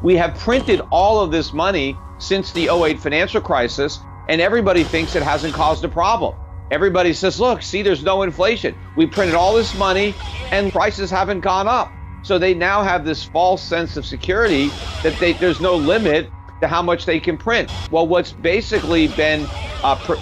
We have printed all of this money since the '08 financial crisis, and everybody thinks it hasn't caused a problem. Everybody says, look, see, there's no inflation. We printed all this money and prices haven't gone up. So they now have this false sense of security that there's no limit to how much they can print. Well, what's basically been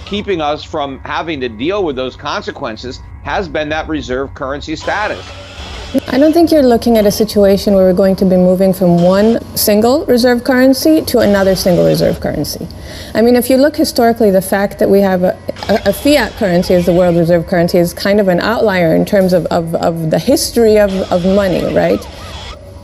keeping us from having to deal with those consequences has been that reserve currency status. I don't think you're looking at a situation where we're going to be moving from one single reserve currency to another single reserve currency. I mean, if you look historically, the fact that we have a fiat currency as the world reserve currency is kind of an outlier in terms of the history of money, right?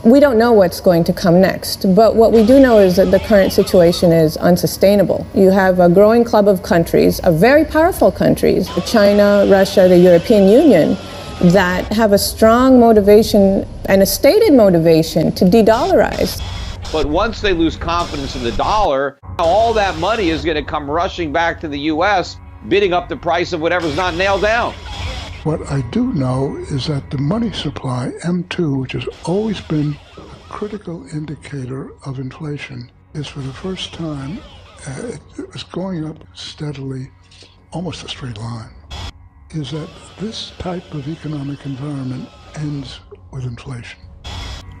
We don't know what's going to come next, but what we do know is that the current situation is unsustainable. You have a growing club of countries, very powerful countries, China, Russia, the European Union, that have a strong motivation and a stated motivation to de-dollarize. But once they lose confidence in the dollar, all that money is going to come rushing back to the U.S., bidding up the price of whatever's not nailed down. What I do know is that the money supply, M2, which has always been a critical indicator of inflation, is for the first time, it was going up steadily, almost a straight line. Is that this type of economic environment ends with inflation.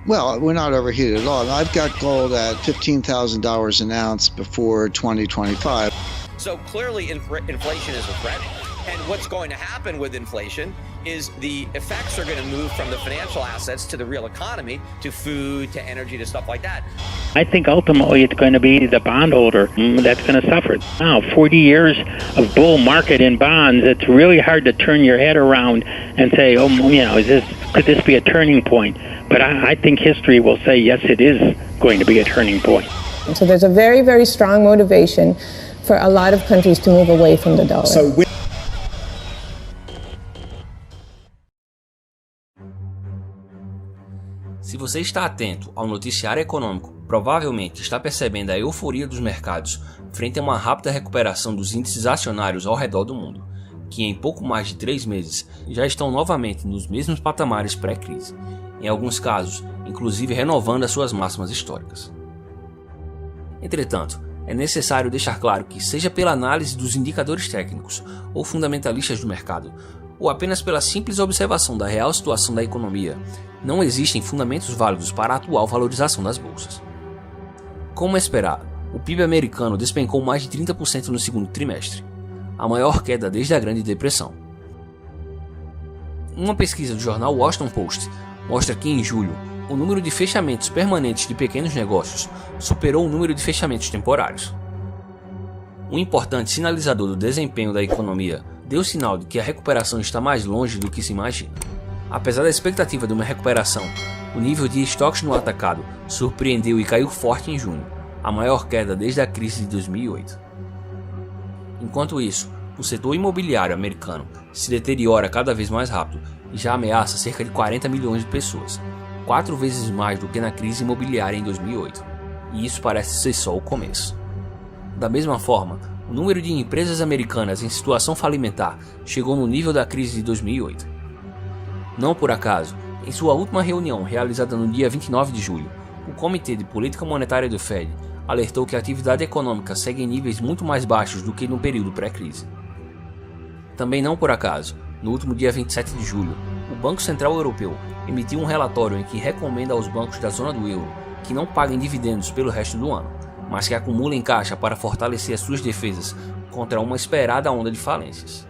Well, we're not overheated at all. I've got gold at $15,000 an ounce before 2025. So clearly inflation is a threat. And what's going to happen with inflation is the effects are going to move from the financial assets to the real economy, to food, to energy, to stuff like that. I think ultimately it's going to be the bondholder that's going to suffer. Now, 40 years of bull market in bonds, it's really hard to turn your head around and say, oh, you know, could this be a turning point? But I think history will say, yes, it is going to be a turning point. So there's a very, very strong motivation for a lot of countries to move away from the dollar. Se você está atento ao noticiário econômico, provavelmente está percebendo a euforia dos mercados frente a uma rápida recuperação dos índices acionários ao redor do mundo, que em pouco mais de 3 meses já estão novamente nos mesmos patamares pré-crise, em alguns casos, inclusive renovando as suas máximas históricas. Entretanto, é necessário deixar claro que, seja pela análise dos indicadores técnicos ou fundamentalistas do mercado, ou apenas pela simples observação da real situação da economia, não existem fundamentos válidos para a atual valorização das bolsas. Como esperado, o PIB americano despencou mais de 30% no segundo trimestre, a maior queda desde a Grande Depressão. Uma pesquisa do jornal Washington Post mostra que em julho, o número de fechamentos permanentes de pequenos negócios superou o número de fechamentos temporários. Um importante sinalizador do desempenho da economia deu sinal de que a recuperação está mais longe do que se imagina. Apesar da expectativa de uma recuperação, o nível de estoques no atacado surpreendeu e caiu forte em junho, a maior queda desde a crise de 2008. Enquanto isso, o setor imobiliário americano se deteriora cada vez mais rápido e já ameaça cerca de 40 milhões de pessoas, 4 vezes mais do que na crise imobiliária em 2008, e isso parece ser só o começo. Da mesma forma, o número de empresas americanas em situação falimentar chegou no nível da crise de 2008. Não por acaso, em sua última reunião realizada no dia 29 de julho, o Comitê de Política Monetária do Fed alertou que a atividade econômica segue em níveis muito mais baixos do que no período pré-crise. Também não por acaso, no último dia 27 de julho, o Banco Central Europeu emitiu um relatório em que recomenda aos bancos da zona do euro que não paguem dividendos pelo resto do ano, mas que acumulem caixa para fortalecer as suas defesas contra uma esperada onda de falências.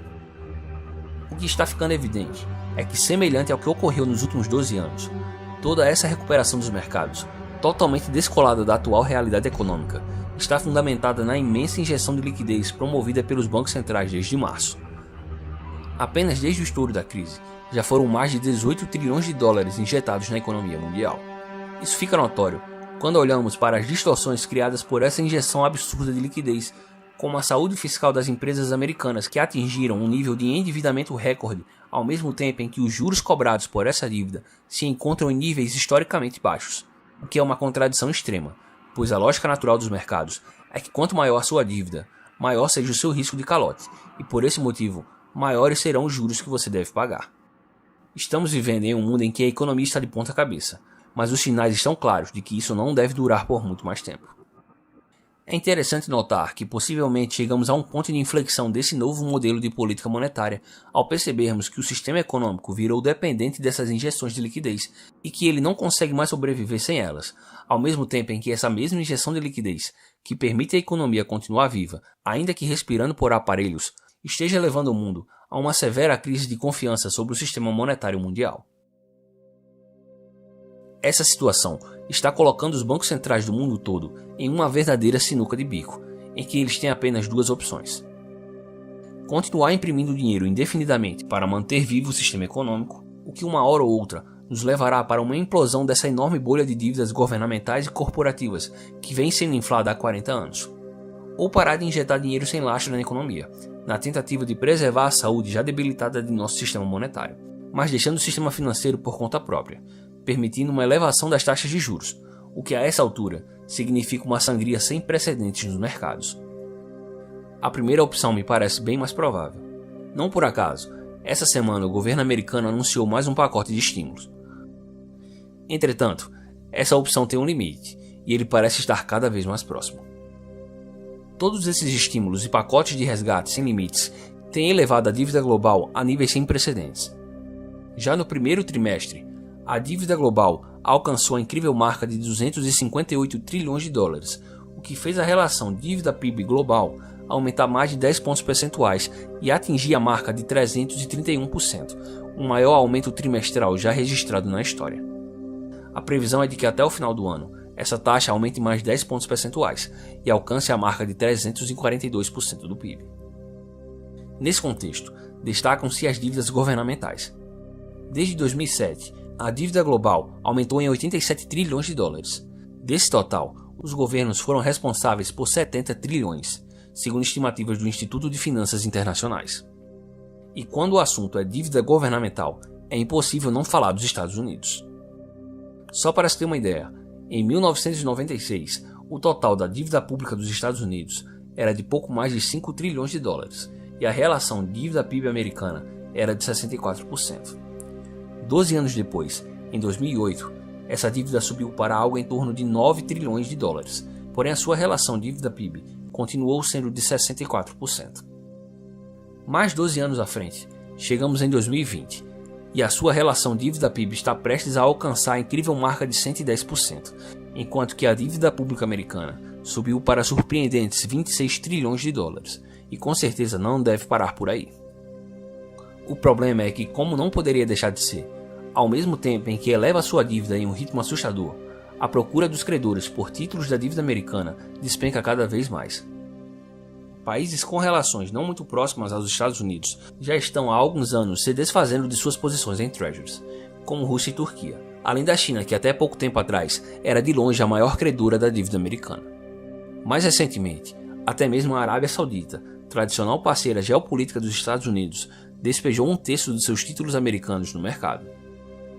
O que está ficando evidente é que, semelhante ao que ocorreu nos últimos 12 anos, toda essa recuperação dos mercados, totalmente descolada da atual realidade econômica, está fundamentada na imensa injeção de liquidez promovida pelos bancos centrais desde março. Apenas desde o estouro da crise, já foram mais de 18 trilhões de dólares injetados na economia mundial. Isso fica notório quando olhamos para as distorções criadas por essa injeção absurda de liquidez, como a saúde fiscal das empresas americanas que atingiram um nível de endividamento recorde, ao mesmo tempo em que os juros cobrados por essa dívida se encontram em níveis historicamente baixos, o que é uma contradição extrema, pois a lógica natural dos mercados é que quanto maior a sua dívida, maior seja o seu risco de calote, e por esse motivo, maiores serão os juros que você deve pagar. Estamos vivendo em um mundo em que a economia está de ponta cabeça, mas os sinais estão claros de que isso não deve durar por muito mais tempo. É interessante notar que possivelmente chegamos a um ponto de inflexão desse novo modelo de política monetária ao percebermos que o sistema econômico virou dependente dessas injeções de liquidez e que ele não consegue mais sobreviver sem elas, ao mesmo tempo em que essa mesma injeção de liquidez, que permite à economia continuar viva, ainda que respirando por aparelhos, esteja levando o mundo a uma severa crise de confiança sobre o sistema monetário mundial. Essa situação está colocando os bancos centrais do mundo todo em uma verdadeira sinuca de bico, em que eles têm apenas duas opções: continuar imprimindo dinheiro indefinidamente para manter vivo o sistema econômico, o que uma hora ou outra nos levará para uma implosão dessa enorme bolha de dívidas governamentais e corporativas que vem sendo inflada há 40 anos, ou parar de injetar dinheiro sem lastro na economia, na tentativa de preservar a saúde já debilitada de nosso sistema monetário, mas deixando o sistema financeiro por conta própria, permitindo uma elevação das taxas de juros, o que a essa altura significa uma sangria sem precedentes nos mercados. A primeira opção me parece bem mais provável. Não por acaso, essa semana o governo americano anunciou mais um pacote de estímulos. Entretanto, essa opção tem um limite, e ele parece estar cada vez mais próximo. Todos esses estímulos e pacotes de resgate sem limites têm elevado a dívida global a níveis sem precedentes. Já no primeiro trimestre, a dívida global alcançou a incrível marca de 258 trilhões de dólares, o que fez a relação dívida-PIB global aumentar mais de 10 pontos percentuais e atingir a marca de 331%, o maior aumento trimestral já registrado na história. A previsão é de que até o final do ano, essa taxa aumente mais 10 pontos percentuais e alcance a marca de 342% do PIB. Nesse contexto, destacam-se as dívidas governamentais. Desde 2007, a dívida global aumentou em 87 trilhões de dólares. Desse total, os governos foram responsáveis por 70 trilhões, segundo estimativas do Instituto de Finanças Internacionais. E quando o assunto é dívida governamental, é impossível não falar dos Estados Unidos. Só para se ter uma ideia, em 1996, o total da dívida pública dos Estados Unidos era de pouco mais de 5 trilhões de dólares, e a relação dívida-PIB americana era de 64%. 12 anos depois, em 2008, essa dívida subiu para algo em torno de 9 trilhões de dólares, porém a sua relação dívida-PIB continuou sendo de 64%. Mais 12 anos à frente, chegamos em 2020, e a sua relação dívida-PIB está prestes a alcançar a incrível marca de 110%, enquanto que a dívida pública americana subiu para surpreendentes 26 trilhões de dólares, e com certeza não deve parar por aí. O problema é que, como não poderia deixar de ser, ao mesmo tempo em que eleva sua dívida em um ritmo assustador, a procura dos credores por títulos da dívida americana despenca cada vez mais. Países com relações não muito próximas aos Estados Unidos já estão há alguns anos se desfazendo de suas posições em treasuries, como Rússia e Turquia, além da China, que até pouco tempo atrás era de longe a maior credora da dívida americana. Mais recentemente, até mesmo a Arábia Saudita, tradicional parceira geopolítica dos Estados Unidos, despejou um terço de seus títulos americanos no mercado.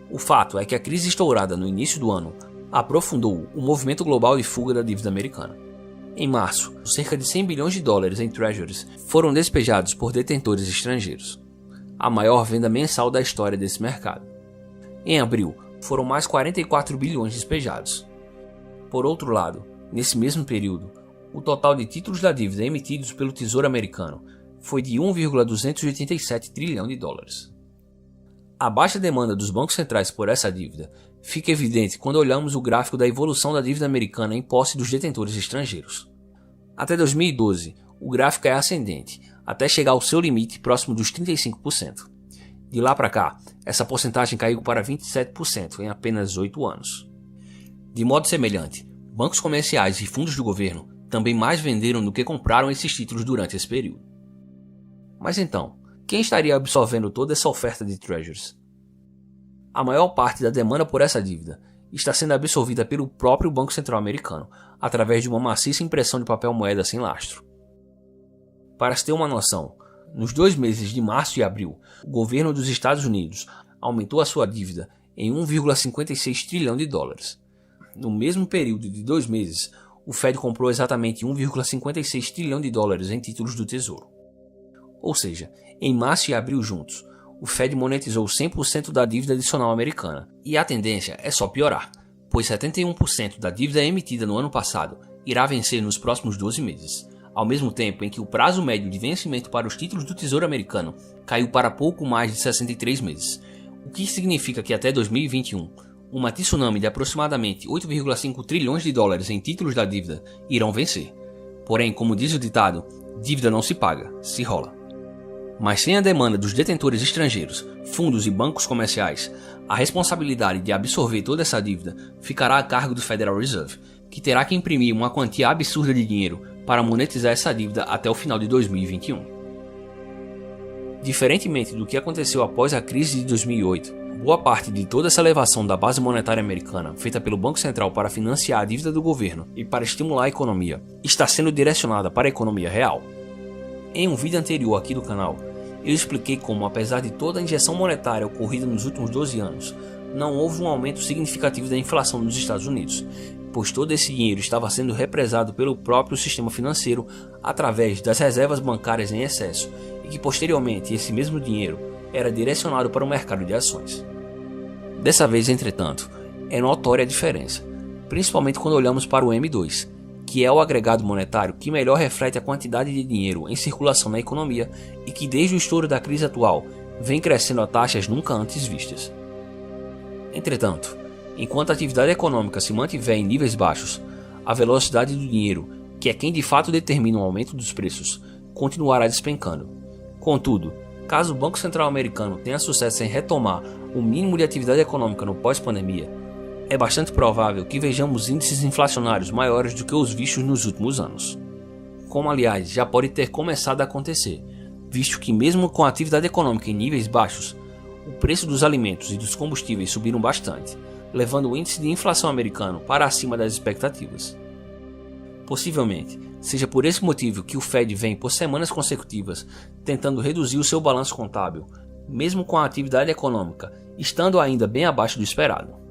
O fato é que a crise estourada no início do ano aprofundou o movimento global de fuga da dívida americana. Em março, cerca de 100 bilhões de dólares em treasuries foram despejados por detentores estrangeiros, a maior venda mensal da história desse mercado. Em abril, foram mais 44 bilhões despejados. Por outro lado, nesse mesmo período, o total de títulos da dívida emitidos pelo Tesouro americano foi de 1,287 trilhão de dólares. A baixa demanda dos bancos centrais por essa dívida fica evidente quando olhamos o gráfico da evolução da dívida americana em posse dos detentores estrangeiros. Até 2012, o gráfico é ascendente, até chegar ao seu limite próximo dos 35%. De lá para cá, essa porcentagem caiu para 27% em apenas 8 anos. De modo semelhante, bancos comerciais e fundos do governo também mais venderam do que compraram esses títulos durante esse período. Mas então, quem estaria absorvendo toda essa oferta de treasuries? A maior parte da demanda por essa dívida está sendo absorvida pelo próprio Banco Central americano, através de uma maciça impressão de papel moeda sem lastro. Para se ter uma noção, nos 2 meses de março e abril, o governo dos Estados Unidos aumentou a sua dívida em 1,56 trilhão de dólares. No mesmo período de 2 meses, o Fed comprou exatamente 1,56 trilhão de dólares em títulos do Tesouro. Ou seja, em março e abril juntos, o Fed monetizou 100% da dívida adicional americana, e a tendência é só piorar, pois 71% da dívida emitida no ano passado irá vencer nos próximos 12 meses, ao mesmo tempo em que o prazo médio de vencimento para os títulos do Tesouro Americano caiu para pouco mais de 63 meses, o que significa que até 2021, uma tsunami de aproximadamente 8,5 trilhões de dólares em títulos da dívida irão vencer. Porém, como diz o ditado, dívida não se paga, se rola. Mas sem a demanda dos detentores estrangeiros, fundos e bancos comerciais, a responsabilidade de absorver toda essa dívida ficará a cargo do Federal Reserve, que terá que imprimir uma quantia absurda de dinheiro para monetizar essa dívida até o final de 2021. Diferentemente do que aconteceu após a crise de 2008, boa parte de toda essa elevação da base monetária americana, feita pelo Banco Central para financiar a dívida do governo e para estimular a economia, está sendo direcionada para a economia real. Em um vídeo anterior aqui do canal, eu expliquei como, apesar de toda a injeção monetária ocorrida nos últimos 12 anos, não houve um aumento significativo da inflação nos Estados Unidos, pois todo esse dinheiro estava sendo represado pelo próprio sistema financeiro através das reservas bancárias em excesso e que posteriormente esse mesmo dinheiro era direcionado para o mercado de ações. Dessa vez, entretanto, é notória a diferença, principalmente quando olhamos para o M2, que é o agregado monetário que melhor reflete a quantidade de dinheiro em circulação na economia e que desde o estouro da crise atual vem crescendo a taxas nunca antes vistas. Entretanto, enquanto a atividade econômica se mantiver em níveis baixos, a velocidade do dinheiro, que é quem de fato determina o aumento dos preços, continuará despencando. Contudo, caso o Banco Central americano tenha sucesso em retomar o mínimo de atividade econômica no pós-pandemia, é bastante provável que vejamos índices inflacionários maiores do que os vistos nos últimos anos. Como aliás já pode ter começado a acontecer, visto que mesmo com a atividade econômica em níveis baixos, o preço dos alimentos e dos combustíveis subiram bastante, levando o índice de inflação americano para acima das expectativas. Possivelmente, seja por esse motivo que o Fed vem por semanas consecutivas tentando reduzir o seu balanço contábil, mesmo com a atividade econômica estando ainda bem abaixo do esperado.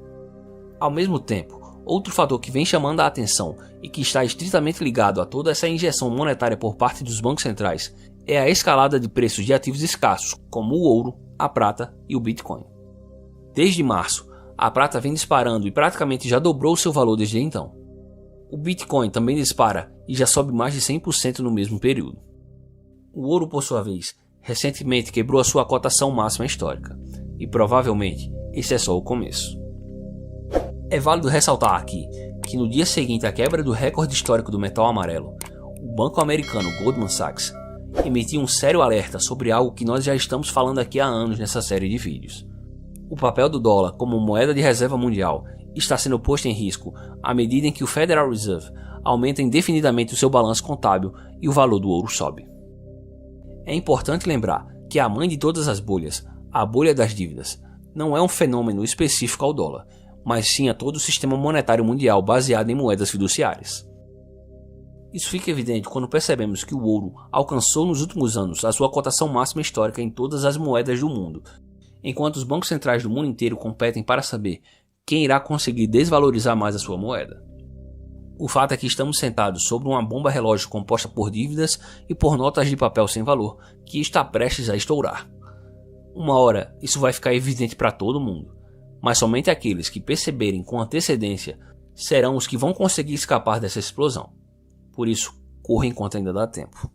Ao mesmo tempo, outro fator que vem chamando a atenção e que está estritamente ligado a toda essa injeção monetária por parte dos bancos centrais é a escalada de preços de ativos escassos, como o ouro, a prata e o Bitcoin. Desde março, a prata vem disparando e praticamente já dobrou seu valor desde então. O Bitcoin também dispara e já sobe mais de 100% no mesmo período. O ouro, por sua vez, recentemente quebrou a sua cotação máxima histórica, e provavelmente esse é só o começo. É válido ressaltar aqui que no dia seguinte à quebra do recorde histórico do metal amarelo, o banco americano Goldman Sachs emitiu um sério alerta sobre algo que nós já estamos falando aqui há anos nessa série de vídeos. O papel do dólar como moeda de reserva mundial está sendo posto em risco à medida em que o Federal Reserve aumenta indefinidamente o seu balanço contábil e o valor do ouro sobe. É importante lembrar que a mãe de todas as bolhas, a bolha das dívidas, não é um fenômeno específico ao dólar, mas sim a todo o sistema monetário mundial baseado em moedas fiduciárias. Isso fica evidente quando percebemos que o ouro alcançou nos últimos anos a sua cotação máxima histórica em todas as moedas do mundo, enquanto os bancos centrais do mundo inteiro competem para saber quem irá conseguir desvalorizar mais a sua moeda. O fato é que estamos sentados sobre uma bomba relógio composta por dívidas e por notas de papel sem valor, que está prestes a estourar. Uma hora isso vai ficar evidente para todo mundo, mas somente aqueles que perceberem com antecedência serão os que vão conseguir escapar dessa explosão. Por isso, corra enquanto ainda dá tempo.